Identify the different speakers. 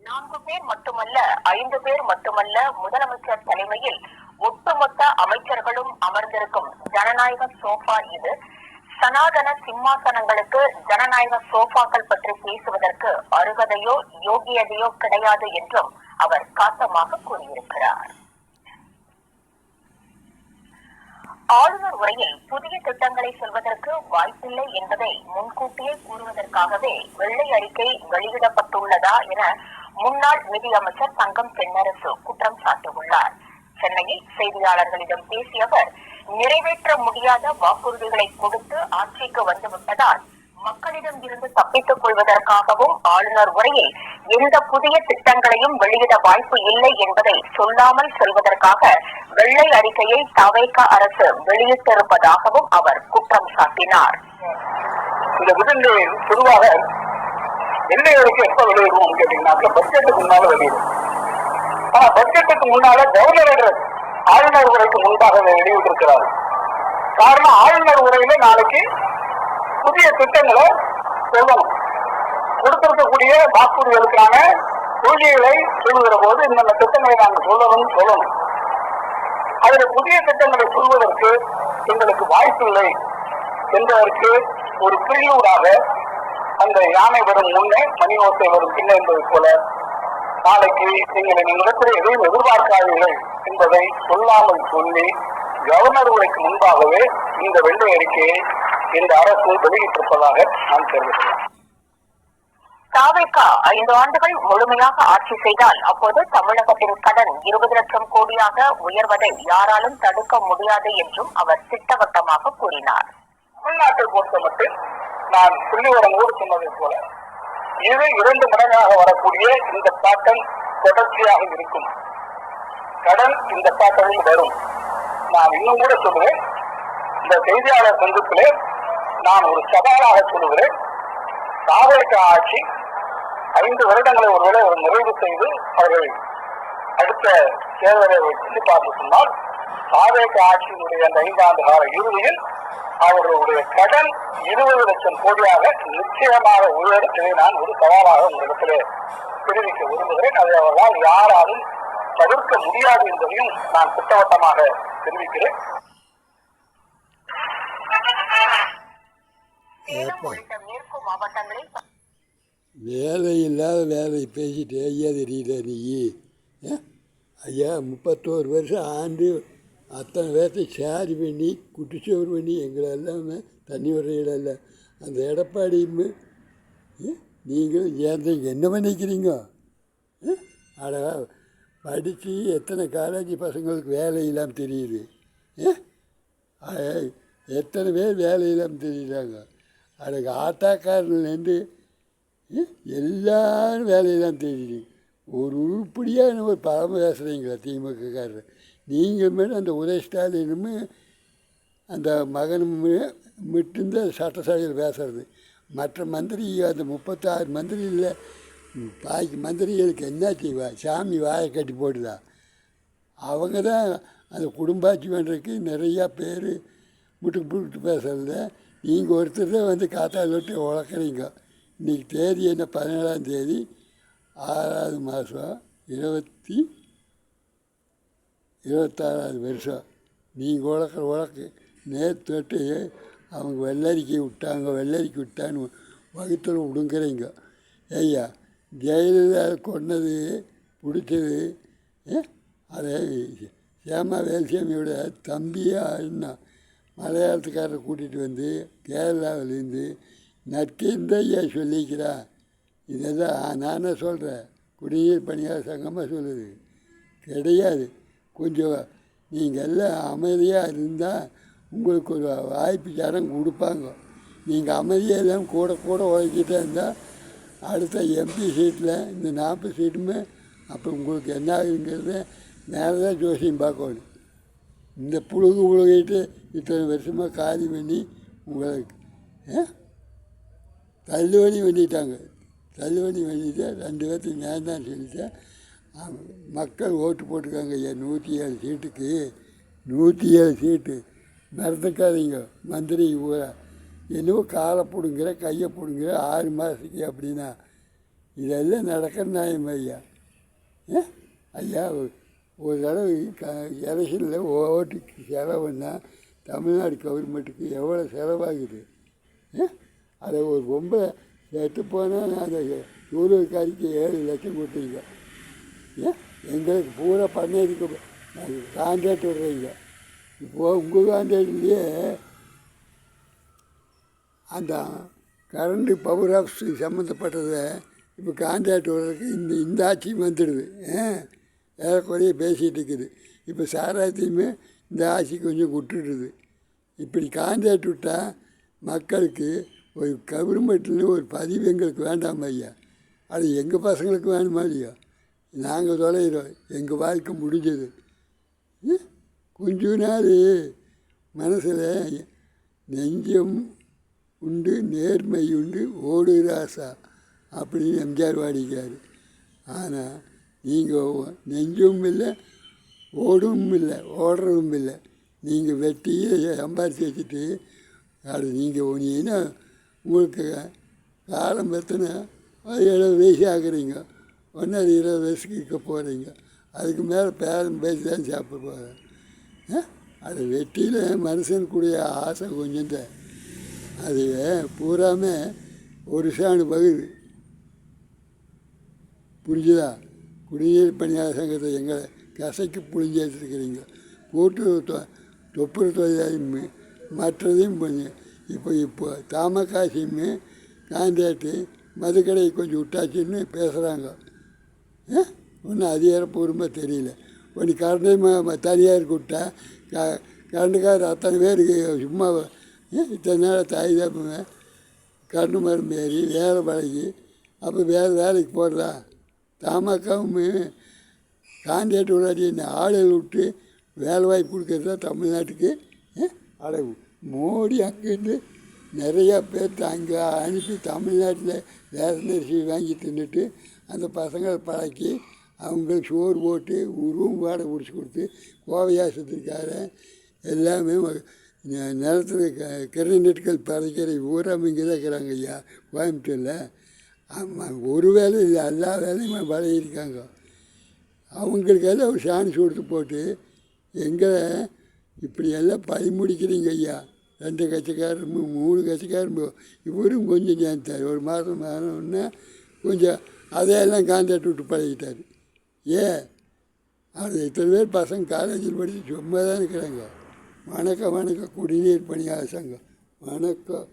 Speaker 1: 4 பேர் மட்டுமல்ல, 5 பேர் மட்டுமல்ல, முதலமைச்சர் தலைமையில் ஒட்டுமொத்த அமைச்சர்களும் அமர்ந்திருக்கும் ஜனநாயக சோஃபா இது. சனாதன சிம்மாசனங்களுக்கு ஜனநாயக சோஃபாக்கள் பற்றி பேசுவதற்கு அருகதையோ யோகியதையோ கிடையாது என்றும் அவர் காட்டமாக கூறியிருக்கிறார். ஆளுநர் உரையில் புதிய திட்டங்களை சொல்வதற்கு வாய்ப்பில்லை என்பதை முன்கூட்டியே கூறுவதற்காகவே வெள்ளை அறிக்கை வெளியிடப்பட்டுள்ளதா என முன்னாள் நிதியமைச்சர் தங்கம் தென்னரசு குற்றம் சாட்டியுள்ளார். சென்னையில் செய்தியாளர்களிடம் பேசிய அவர், நிறைவேற்ற முடியாத வாக்குறுதிகளை கொடுத்து ஆட்சிக்கு வந்துவிட்டதால் மக்களிடம் இருந்து தப்பித்துக் கொள்வதற்காகவும் ஆளுநர் உரையில் எந்த புதிய திட்டங்களையும் வெளியிட வாய்ப்பு இல்லை என்பதை சொல்லாமல் செல்வதற்காக வெள்ளை அறிக்கையை தவைக்க அரசு வெளியிட்டிருப்பதாகவும் அவர் குற்றம் சாட்டினார்.
Speaker 2: இந்த விதங்களில் பொதுவாக வெள்ளை அறிக்கை எப்ப வெளியிடுவோம் கேட்டீங்கன்னா பட்ஜெட்டுக்கு முன்னால வெளியிடும். ஆனா பட்ஜெட்டுக்கு முன்னால கவர்னர் ஆளுநர் உரைக்கு முன்பாக வெளியிட்டிருக்கிறார். காரணம், ஆளுநர் உரையில நாளைக்கு புதிய திட்டங்களை சொல்லணும். கொடுத்திருக்கக்கூடிய வாக்குறுதிகளுக்கான கொள்கைகளை சொல்லுகிற போது இந்த திட்டங்களை நாங்கள் சொல்லணும். அதுல புதிய திட்டங்களை சொல்வதற்கு எங்களுக்கு வாய்ப்பில்லை என்பதற்கு ஒரு பிரியூடாக அந்த யானை வரும் முன்னே மணி ஓசை வரும் பின்ன என்பது போல நாளைக்கு நீங்கள் இடத்தில் எதையும் எதிர்பார்க்காதீர்கள் என்பதை சொல்லாமல் சொல்லி கவர்னர் உரைக்கு முன்பாகவே இந்த வெள்ளை அறிக்கையை இந்த அரசு வெளியிட்டிருப்பதாக நான் தெரிவிக்கிறேன்.
Speaker 1: தாவேகா 5 ஆண்டுகள் முழுமையாக ஆட்சி செய்தால் அப்போது தமிழகத்தின் கடன் 20 லட்சம் கோடியாக உயர்வதை யாராலும் தடுக்க முடியாது என்றும் அவர் திட்டவட்டமாக கூறினார்.
Speaker 2: தமிழ்நாட்டை பொறுத்தமட்டில் நான் புள்ளிவரங்கோடு சொன்னதை போல இது 2 மடங்காக வரக்கூடிய இந்த பேட்டர்ன் தொடர்ச்சியாக இருக்கும். கடன் இந்த பேட்டர்னில் வரும். நான் இன்னும் கூட சொல்லுவேன், இந்த செய்தியாளர் சந்திப்பிலே நான் ஒரு சவாலாக சொல்லுகிறேன். தாவேகா ஆட்சி 5 வருடங்களை ஒருவேளை ஒரு நிறைவு செய்து அவர்கள் அடுத்த தேர்தலை சொல்லி பார்த்து சொன்னால் தாவேகா ஆட்சியினுடைய அந்த 5 ஆண்டு கால இறுதியில் அவர்களுடைய கடன் 20 லட்சம் கோடியாக நிச்சயமாக உயர்த்ததை நான் ஒரு சவாலாக உங்களிடத்திலே தெரிவிக்க விரும்புகிறேன். அதை அவர்களால் யாராலும் தவிர்க்க முடியாது என்பதையும் நான் திட்டவட்டமாக தெரிவிக்கிறேன்.
Speaker 1: மேற்கு மாவட்டங்களில்
Speaker 3: வேலை இல்லாத வேலையை பேசிட்டு ஐயா தெரியல நீ ஐயா 31 வருஷம் ஆண்டு அத்தனை பேர்த்தை சேரி பண்ணி குட்டிச்சோறு பண்ணி எங்களை எல்லாமே தண்ணி வரையில அந்த எடப்பாடியும் நீங்களும் சேர்ந்தீங்க என்ன பண்ணிக்கிறீங்க? அட படித்து எத்தனை காலேஜ் பசங்களுக்கு வேலை இல்லாமல் தெரியுது. எத்தனை பேர் வேலை இல்லாமல் தெரியுறாங்க. அதுக்கு ஆட்டாக்காரன்லேருந்து எல்லாரும் வேலையெல்லாம் தெரியுது. ஒரு உருப்படியாக ஒரு பழமை பேசுகிறீங்களா திமுகக்காரர்? நீங்கள் மேலும் அந்த உதய ஸ்டாலினும் அந்த மகனும் மட்டும்தான் சட்டசபையில் பேசுறது. மற்ற மந்திரி அந்த 36 மந்திரியில் பாக்கி மந்திரிகளுக்கு என்ன செய்வா? சாமி வாயை கட்டி போடுதா? அவங்க தான் அந்த குடும்பாட்சி பண்ணுறதுக்கு நிறையா பேர் முட்டுக்கு பேசுகிறத நீங்கள் ஒருத்தர் தான் வந்து காத்தால் விட்டு உழக்கிறீங்க. இன்றைக்கி தேதி என்ன 17ஆம் தேதி 6வது மாதம் 26வது வருஷம். நீங்கள் உழக்கு நேற்று தொட்டு அவங்க வெள்ளரிக்கை விட்டான்னு வகுத்தில் விடுங்கிறீங்க. ஐயா ஜெயலலிதா கொண்டது பிடிச்சது அதே சேமா வேல்சாமியோட தம்பியாக இருந்தான். மலையாளத்துக்காரரை கூட்டிகிட்டு வந்து கேரளாவிலேருந்து நற்கேந்த ஐயா சொல்லிக்கிறா. இதெல்லாம் நானே சொல்கிறேன், குடிநீர் பணியாளர் சங்கமாக சொல்லுது கிடையாது. கொஞ்சம் நீங்கள் எல்லாம் அமைதியாக இருந்தால் உங்களுக்கு ஒரு வாய்ப்பு ஜனம் கொடுப்பாங்க. நீங்கள் அமைதியாக எல்லாம் கூட உழைக்கிட்டே இருந்தால் அடுத்த எம்பி சீட்டில் இந்த 40 சீட்டுமே அப்போ உங்களுக்கு என்ன ஆகுங்கிறத மேலே தான் ஜோசியம் பார்க்கணும். இந்த புழுகிட்டு இத்தனை வருஷமாக காலி பண்ணி உங்களுக்கு தள்ளுவணி பண்ணிட்டாங்க. தள்ளுவணி பண்ணிட்டு 2 பேர்த்துக்கு நான் தான் சொல்லிட்டேன். மக்கள் ஓட்டு போட்டிருக்காங்க ஐயா 107 சீட்டுக்கு. 107 சீட்டு மறந்துக்காதீங்க. மந்திரி என்னவோ காலை பிடுங்குற கையை பிடுங்குற 6 மாதத்துக்கு அப்படின்னா இதெல்லாம் நடக்கிற நியாயம் ஐயா. ஐயா ஒரு தடவை எலெக்ஷனில் ஓட்டுக்கு செலவுன்னா தமிழ்நாடு கவர்மெண்ட்டுக்கு எவ்வளோ செலவாகுது? அதை ஒரு ரொம்ப செத்து போனால் அந்த சூழலுக்காரிக்கு 7 லட்சம் கொடுத்தீங்க. எங்களுக்கு பூரா பண்ணதுக்கு கான்ட்ராக்ட் விடுறீங்க. இப்போது உங்கள் கான்ட்ராக்ட்லேயே அந்த கரண்டு பவர் ஆஃப்ஸ் சம்மந்தப்பட்டதை இப்போ கான்ட்ராக்ட் விடுறதுக்கு இந்த ஆட்சியும் வந்துடுது. ஏறக்குறைய பேசிகிட்டு இருக்குது. இப்போ சாராயத்தையுமே இந்த ஆட்சி கொஞ்சம் விட்டுடுது. இப்படி கான்ட்ராக்ட் விட்டால் மக்களுக்கு ஒரு கவர்மெண்ட்லேருந்து ஒரு பதிவு எங்களுக்கு வேண்டாம் ஐயா. அது எங்கள் பசங்களுக்கு வேணுமா இல்லையா? நாங்கள் தொலைகிறோம், எங்கள் வாழ்க்கை முடிஞ்சது. கொஞ்ச நாள் மனசில் நெஞ்சம் உண்டு நேர்மை உண்டு ஓடு ராசா அப்படின்னு எம்ஜிஆர் வாடிக்கார். ஆனால் நீங்கள் நெஞ்சும் இல்லை ஓடும் இல்லை ஓடுறதும் இல்லை. நீங்கள் வெட்டியே சம்பாரித்து வச்சுட்டு அது நீங்கள் ஒன்றீங்கன்னா உங்களுக்கு காலம் எத்தனை 70 வயசு ஆகுறீங்க. ஒன்று 20 வயசுக்கு இருக்க போகிறீங்க. அதுக்கு மேலே பேரம் பேசி தான் சாப்பிட போகிறேன். அது வெட்டியில் மனுஷனுக்குரிய ஆசை கொஞ்சம் தான். அது பூராமே ஒரு சாணு பகுதி. புரிஞ்சுதா? குடிநீர் பணியாளர் சங்கத்தை எங்களை கசைக்கு புழிஞ்சு வச்சுருக்கிறீங்க. கூட்டு தொப்புறு தொழிலாளி மற்றதையும் பண்ணி இப்போ தாமக்காசியுமே கான்ட்ராக்டு மதுக்கடையை கொஞ்சம் விட்டாச்சுன்னு பேசுகிறாங்க. ஒன்றும் அதிகாரப்பூர்வமாக தெரியல. ஒன்று கரண்டையும் தனியாருக்கு விட்டா கரண்டுக்காரர் அத்தனை பேருக்கு சும்மா இத்தனை நாள் தாய் தாப்புங்க கரண்டு மரம் ஏறி வேலை பழகி அப்போ வேலைக்கு போடுறா. தாமக்காவும் கான்ட்ராக்ட் விடாட்டி ஆளுகள் விட்டு வேலை வாய்ப்பு கொடுக்கறது தான் தமிழ்நாட்டுக்கு அழகு. மோடி அங்கேருந்து நிறையா பேர்த்து அங்கே அனுப்பி தமிழ்நாட்டில் ரேஷன் அரிசி வாங்கி தின்னுட்டு அந்த பசங்களை பழக்கி அவங்களுக்கு சோறு போட்டு ரூம் வாடகை பிடிச்சி கொடுத்து கோவையாசத்துக்கார எல்லாமே நிலத்தில் கிரநெட்கள் பறைக்கிற ஊராக இங்கே தான் இருக்கிறாங்க ஐயா கோயம்புத்தூரில். ஆமாம், ஒரு வேலை இல்லை, எல்லா வேலையும் பழகிருக்காங்க. அவங்களுக்கெல்லாம் ஒரு சான்ஸ் கொடுத்து போட்டு எங்களை இப்படியெல்லாம் முடிக்கிறீங்க ஐயா. 2 கட்சிக்காரர் 3 கட்சிக்காரர் இவரும் கொஞ்சம் சேர்ந்தார். ஒரு மாதம் ஆனோடனே கொஞ்சம் அதையெல்லாம் கான்ட்ராக்ட் விட்டு பழகிட்டார். அது இத்தனை பேர் பசங்க காலேஜில் படித்து சும்மா தான் இருக்கிறாங்க. வணக்கம் குடிநீர் பணியாளர் சங்கம் வணக்கம்.